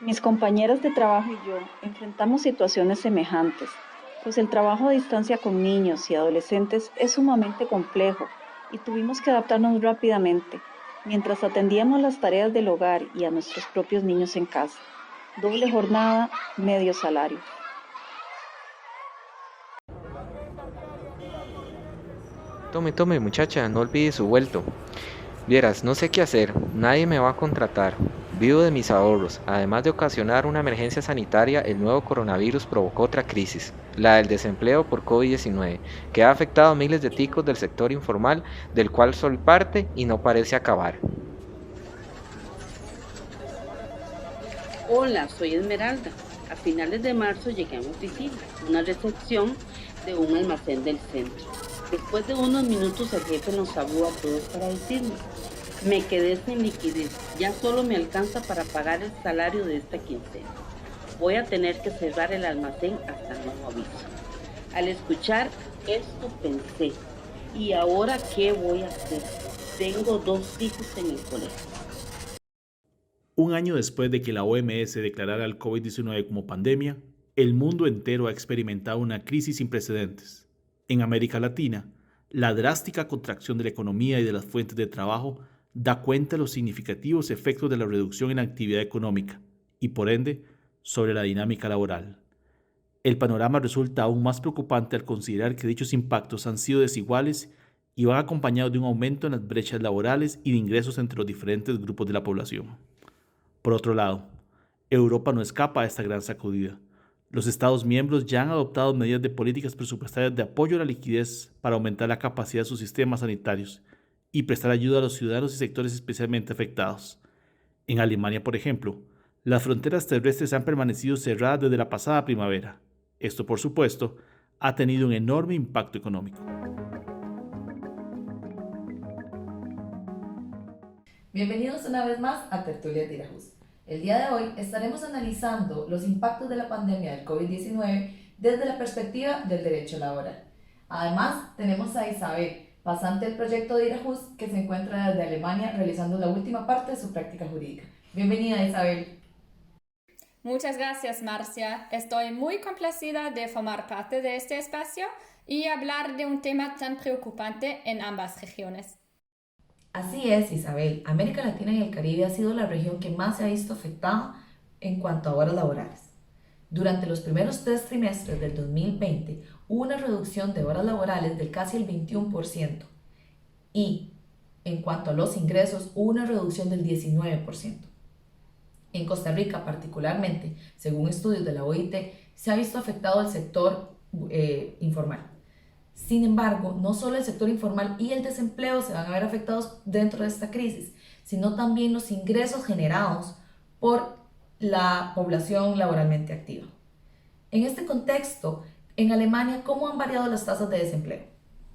Mis compañeras de trabajo y yo enfrentamos situaciones semejantes, pues el trabajo a distancia con niños y adolescentes es sumamente complejo y tuvimos que adaptarnos rápidamente mientras atendíamos las tareas del hogar y a nuestros propios niños en casa. Doble jornada, medio salario. Tome, tome, muchacha, no olvide su vuelto. Vieras, no sé qué hacer, nadie me va a contratar. Vivo de mis ahorros. Además de ocasionar una emergencia sanitaria, el nuevo coronavirus provocó otra crisis, la del desempleo por COVID-19, que ha afectado a miles de ticos del sector informal, del cual soy parte y no parece acabar. Hola, soy Esmeralda. A finales de marzo llegué a mi oficina, una recepción de un almacén del centro. Después de unos minutos el jefe nos habló a todos para decirnos, me quedé sin liquidez, ya solo me alcanza para pagar el salario de esta quincena. Voy a tener que cerrar el almacén hasta nuevo aviso. Al escuchar esto pensé, ¿y ahora qué voy a hacer? Tengo dos hijos en el colegio. Un año después de que la OMS declarara el COVID-19 como pandemia, el mundo entero ha experimentado una crisis sin precedentes. En América Latina, la drástica contracción de la economía y de las fuentes de trabajo da cuenta de los significativos efectos de la reducción en la actividad económica y, por ende, sobre la dinámica laboral. El panorama resulta aún más preocupante al considerar que dichos impactos han sido desiguales y van acompañados de un aumento en las brechas laborales y de ingresos entre los diferentes grupos de la población. Por otro lado, Europa no escapa a esta gran sacudida. Los Estados miembros ya han adoptado medidas de políticas presupuestarias de apoyo a la liquidez para aumentar la capacidad de sus sistemas sanitarios y prestar ayuda a los ciudadanos y sectores especialmente afectados. En Alemania, por ejemplo, las fronteras terrestres han permanecido cerradas desde la pasada primavera. Esto, por supuesto, ha tenido un enorme impacto económico. Bienvenidos una vez más a Tertulia Tirajus. El día de hoy estaremos analizando los impactos de la pandemia del COVID-19 desde la perspectiva del derecho laboral. Además, tenemos a Isabel, pasante del proyecto de Irajus, que se encuentra desde Alemania realizando la última parte de su práctica jurídica. Bienvenida, Isabel. Muchas gracias, Marcia. Estoy muy complacida de formar parte de este espacio y hablar de un tema tan preocupante en ambas regiones. Así es, Isabel. América Latina y el Caribe ha sido la región que más se ha visto afectada en cuanto a horas laborales. Durante los primeros 3 trimestres del 2020 hubo una reducción de horas laborales del casi el 21% y en cuanto a los ingresos hubo una reducción del 19%. En Costa Rica particularmente, según estudios de la OIT, se ha visto afectado el sector informal. Sin embargo, no solo el sector informal y el desempleo se van a ver afectados dentro de esta crisis, sino también los ingresos generados por la población laboralmente activa. En este contexto, en Alemania, ¿cómo han variado las tasas de desempleo?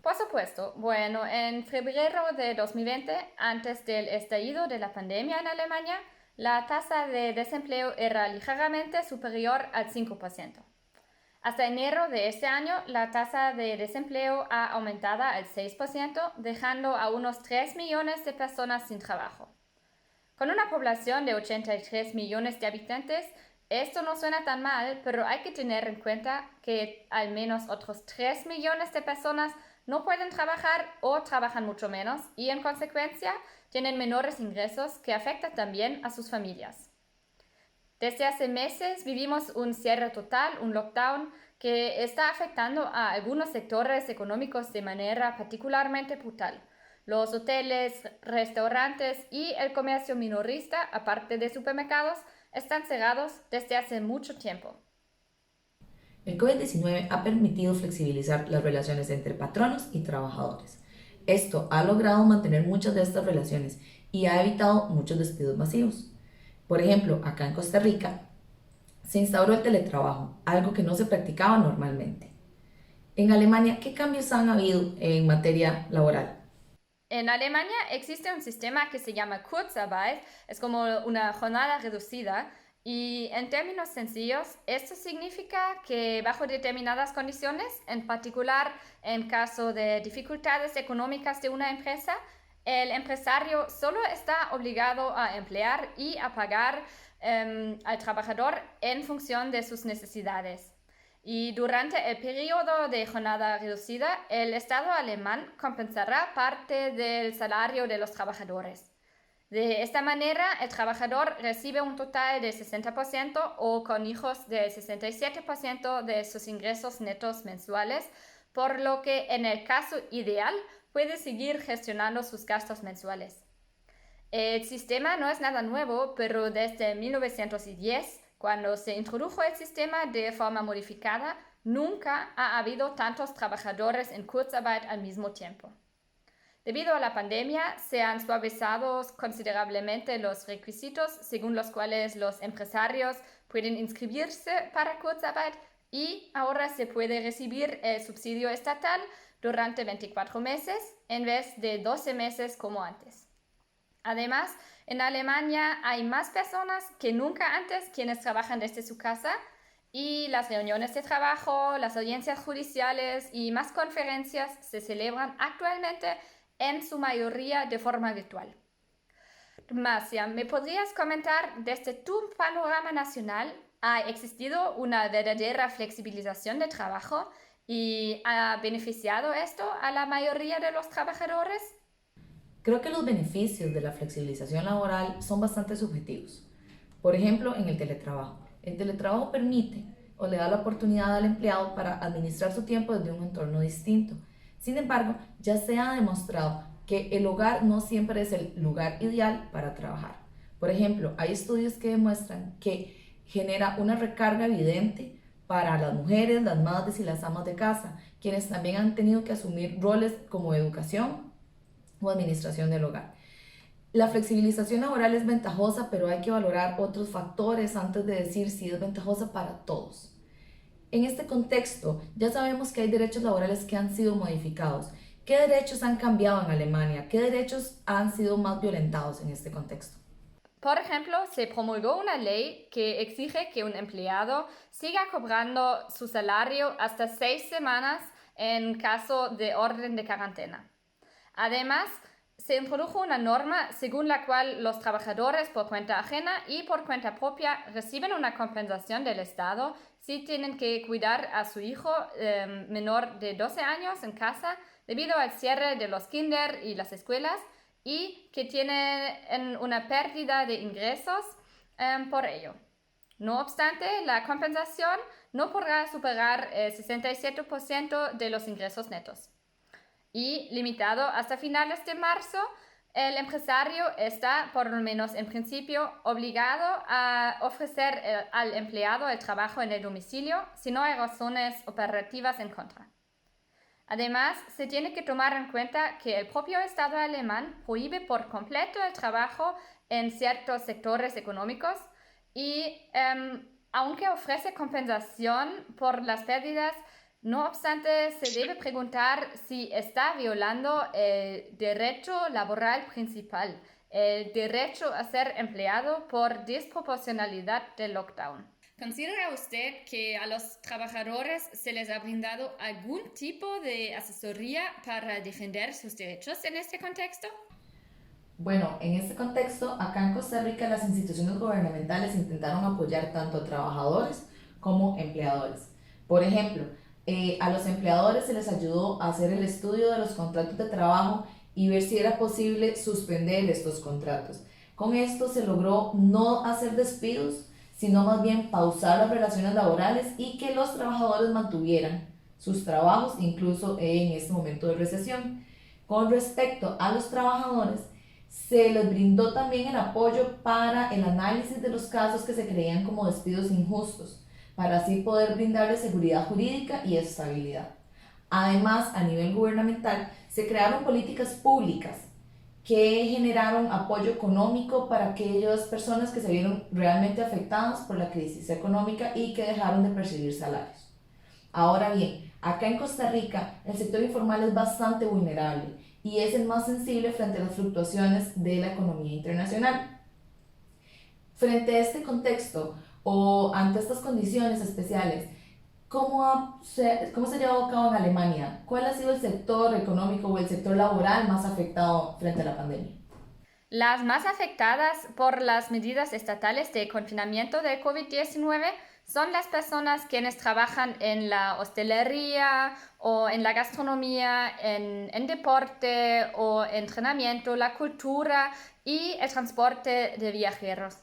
Por supuesto, bueno, en febrero de 2020, antes del estallido de la pandemia en Alemania, la tasa de desempleo era ligeramente superior al 5%. Hasta enero de este año, la tasa de desempleo ha aumentado al 6%, dejando a unos 3 millones de personas sin trabajo. Con una población de 83 millones de habitantes, esto no suena tan mal, pero hay que tener en cuenta que al menos otros 3 millones de personas no pueden trabajar o trabajan mucho menos y en consecuencia tienen menores ingresos que afectan también a sus familias. Desde hace meses vivimos un cierre total, un lockdown, que está afectando a algunos sectores económicos de manera particularmente brutal. Los hoteles, restaurantes y el comercio minorista, aparte de supermercados, están cerrados desde hace mucho tiempo. El COVID-19 ha permitido flexibilizar las relaciones entre patronos y trabajadores. Esto ha logrado mantener muchas de estas relaciones y ha evitado muchos despidos masivos. Por ejemplo, acá en Costa Rica se instauró el teletrabajo, algo que no se practicaba normalmente. En Alemania, ¿qué cambios han habido en materia laboral? En Alemania existe un sistema que se llama Kurzarbeit, es como una jornada reducida y en términos sencillos esto significa que bajo determinadas condiciones, en particular en caso de dificultades económicas de una empresa, el empresario solo está obligado a emplear y a pagar al trabajador en función de sus necesidades. Y durante el periodo de jornada reducida, el Estado alemán compensará parte del salario de los trabajadores. De esta manera, el trabajador recibe un total de 60% o con hijos del 67% de sus ingresos netos mensuales, por lo que en el caso ideal puede seguir gestionando sus gastos mensuales. El sistema no es nada nuevo, pero desde 1910, cuando se introdujo el sistema de forma modificada, nunca ha habido tantos trabajadores en Kurzarbeit al mismo tiempo. Debido a la pandemia, se han suavizado considerablemente los requisitos según los cuales los empresarios pueden inscribirse para Kurzarbeit y ahora se puede recibir el subsidio estatal durante 24 meses en vez de 12 meses como antes. Además, en Alemania hay más personas que nunca antes quienes trabajan desde su casa y las reuniones de trabajo, las audiencias judiciales y más conferencias se celebran actualmente en su mayoría de forma virtual. Marcia, ¿me podrías comentar desde tu panorama nacional, ha existido una verdadera flexibilización de trabajo y ha beneficiado esto a la mayoría de los trabajadores? Creo que los beneficios de la flexibilización laboral son bastante subjetivos. Por ejemplo, en el teletrabajo. El teletrabajo permite o le da la oportunidad al empleado para administrar su tiempo desde un entorno distinto. Sin embargo, ya se ha demostrado que el hogar no siempre es el lugar ideal para trabajar. Por ejemplo, hay estudios que demuestran que genera una recarga evidente para las mujeres, las madres y las amas de casa, quienes también han tenido que asumir roles como educación o administración del hogar. La flexibilización laboral es ventajosa, pero hay que valorar otros factores antes de decir si es ventajosa para todos. En este contexto, ya sabemos que hay derechos laborales que han sido modificados. ¿Qué derechos han cambiado en Alemania? ¿Qué derechos han sido más violentados en este contexto? Por ejemplo, se promulgó una ley que exige que un empleado siga cobrando su salario hasta 6 semanas en caso de orden de cuarentena. Además, se introdujo una norma según la cual los trabajadores por cuenta ajena y por cuenta propia reciben una compensación del Estado si tienen que cuidar a su hijo menor de 12 años en casa debido al cierre de los kinder y las escuelas y que tienen una pérdida de ingresos por ello. No obstante, la compensación no podrá superar el 67% de los ingresos netos. Y limitado hasta finales de marzo, el empresario está, por lo menos en principio, obligado a ofrecer al empleado el trabajo en el domicilio si no hay razones operativas en contra. Además, se tiene que tomar en cuenta que el propio Estado alemán prohíbe por completo el trabajo en ciertos sectores económicos y aunque ofrece compensación por las pérdidas, no obstante, se debe preguntar si está violando el derecho laboral principal, el derecho a ser empleado por desproporcionalidad del lockdown. ¿Considera usted que a los trabajadores se les ha brindado algún tipo de asesoría para defender sus derechos en este contexto? Bueno, en este contexto, acá en Costa Rica las instituciones gubernamentales intentaron apoyar tanto a trabajadores como empleadores. Por ejemplo, a los empleadores se les ayudó a hacer el estudio de los contratos de trabajo y ver si era posible suspender estos contratos. Con esto se logró no hacer despidos, sino más bien pausar las relaciones laborales y que los trabajadores mantuvieran sus trabajos incluso en este momento de recesión. Con respecto a los trabajadores, se les brindó también el apoyo para el análisis de los casos que se creían como despidos injustos, para así poder brindarles seguridad jurídica y estabilidad. Además, a nivel gubernamental, se crearon políticas públicas que generaron apoyo económico para aquellas personas que se vieron realmente afectadas por la crisis económica y que dejaron de percibir salarios. Ahora bien, acá en Costa Rica, el sector informal es bastante vulnerable y es el más sensible frente a las fluctuaciones de la economía internacional. Frente a este contexto, o ante estas condiciones especiales, ¿Cómo se ha llevado a cabo en Alemania? ¿Cuál ha sido el sector económico o el sector laboral más afectado frente a la pandemia? Las más afectadas por las medidas estatales de confinamiento de COVID-19 son las personas quienes trabajan en la hostelería o en la gastronomía, en deporte o entrenamiento, la cultura y el transporte de viajeros.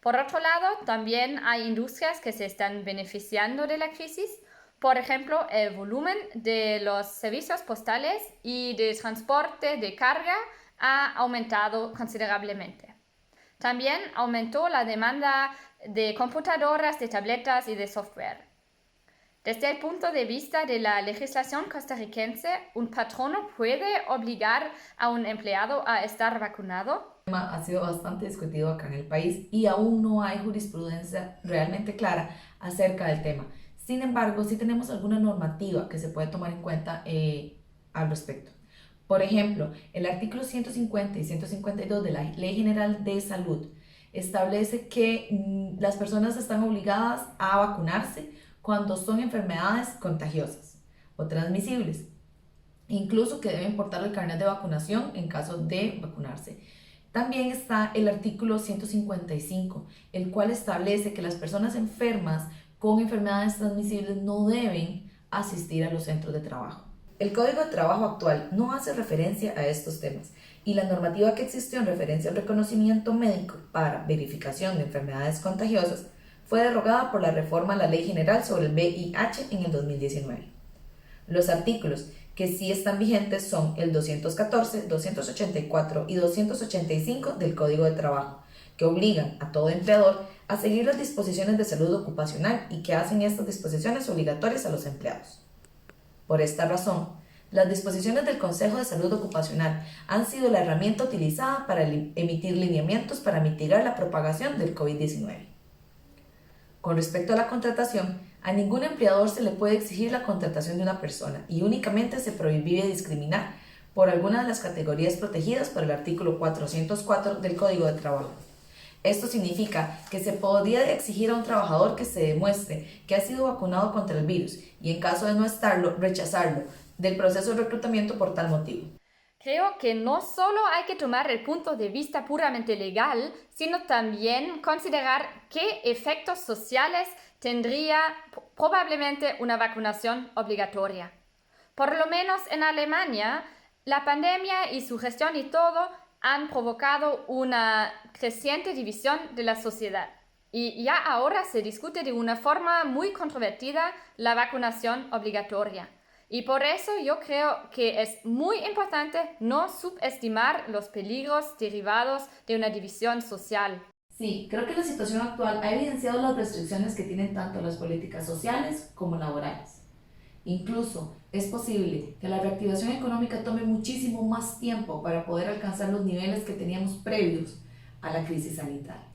Por otro lado, también hay industrias que se están beneficiando de la crisis. Por ejemplo, el volumen de los servicios postales y de transporte de carga ha aumentado considerablemente. También aumentó la demanda de computadoras, de tabletas y de software. Desde el punto de vista de la legislación costarricense, un patrono puede obligar a un empleado a estar vacunado. El tema ha sido bastante discutido acá en el país y aún no hay jurisprudencia realmente clara acerca del tema. Sin embargo, sí tenemos alguna normativa que se puede tomar en cuenta al respecto. Por ejemplo, el artículo 150 y 152 de la Ley General de Salud establece que las personas están obligadas a vacunarse cuando son enfermedades contagiosas o transmisibles, incluso que deben portar el carnet de vacunación en caso de vacunarse. También está el artículo 155, el cual establece que las personas enfermas con enfermedades transmisibles no deben asistir a los centros de trabajo. El Código de Trabajo actual no hace referencia a estos temas y la normativa que existió en referencia al reconocimiento médico para verificación de enfermedades contagiosas fue derogada por la reforma a la Ley General sobre el VIH en el 2019. Los artículos que sí están vigentes son el 214, 284 y 285 del Código de Trabajo, que obligan a todo empleador a seguir las disposiciones de salud ocupacional y que hacen estas disposiciones obligatorias a los empleados. Por esta razón, las disposiciones del Consejo de Salud Ocupacional han sido la herramienta utilizada para emitir lineamientos para mitigar la propagación del COVID-19. Con respecto a la contratación, a ningún empleador se le puede exigir la contratación de una persona y únicamente se prohíbe discriminar por alguna de las categorías protegidas por el artículo 404 del Código de Trabajo. Esto significa que se podría exigir a un trabajador que se demuestre que ha sido vacunado contra el virus y en caso de no estarlo, rechazarlo del proceso de reclutamiento por tal motivo. Creo que no solo hay que tomar el punto de vista puramente legal, sino también considerar qué efectos sociales tendría probablemente una vacunación obligatoria. Por lo menos en Alemania, la pandemia y su gestión y todo han provocado una creciente división de la sociedad. Y ya ahora se discute de una forma muy controvertida la vacunación obligatoria. Y por eso yo creo que es muy importante no subestimar los peligros derivados de una división social. Sí, creo que la situación actual ha evidenciado las restricciones que tienen tanto las políticas sociales como laborales. Incluso es posible que la reactivación económica tome muchísimo más tiempo para poder alcanzar los niveles que teníamos previos a la crisis sanitaria.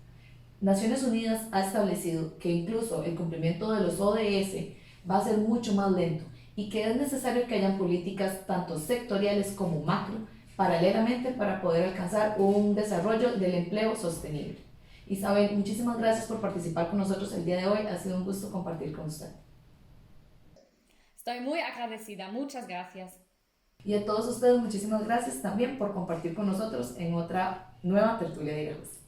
Naciones Unidas ha establecido que incluso el cumplimiento de los ODS va a ser mucho más lento y que es necesario que hayan políticas tanto sectoriales como macro paralelamente para poder alcanzar un desarrollo del empleo sostenible. Isabel, muchísimas gracias por participar con nosotros el día de hoy. Ha sido un gusto compartir con usted. Estoy muy agradecida. Muchas gracias. Y a todos ustedes, muchísimas gracias también por compartir con nosotros en otra nueva tertulia de Hijos.